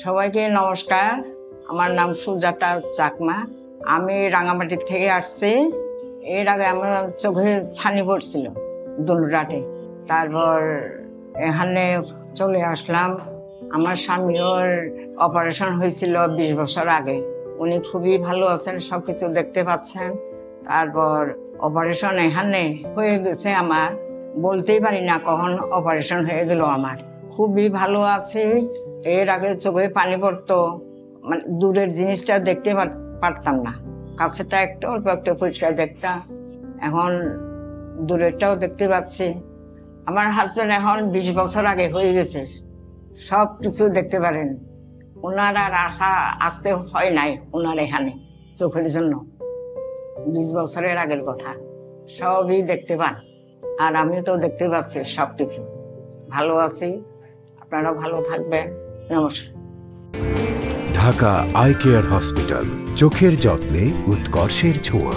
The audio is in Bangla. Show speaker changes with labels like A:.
A: সবাইকে নমস্কার। আমার নাম সুজাতা চাকমা। আমি রাঙামাটি থেকে আসছি। এর আগে আমার চোখে ছানি পড়ছিল দুলরাটে। তারপর এখানে চলে আসলাম। আমার স্বামীর অপারেশন হয়েছিল 20 বছর আগে। উনি খুবই ভালো আছেন, সবকিছু দেখতে পাচ্ছেন। তারপর অপারেশন এখানে হয়ে গেছে। আমার বলতেই পারি না কখন অপারেশন হয়ে গেল। আমার খুবই ভালো আছে। এর আগে চোখে পানি পড়তো, মানে দূরের জিনিসটা দেখতে পারতাম না, কাছেটা একটু অল্প একটু পরিষ্কার দেখতাম। এখন দূরেরটাও দেখতে পাচ্ছি। আমার হাজবেন্ড এখন 20 বছর আগে হয়ে গেছে, সব কিছু দেখতে পারেন। ওনার আর আসতে হয় নাই ওনার এখানে চোখের জন্য। 20 বছরের আগের কথা, সবই দেখতে পান। আর আমি তো দেখতে পাচ্ছি সবকিছু। ভালো আছি, আপনারা ভালো থাকবেন। নমস্কার।
B: ঢাকা আই কেয়ার হসপিটাল, চোখের যত্নে উৎকর্ষের ছোঁয়া।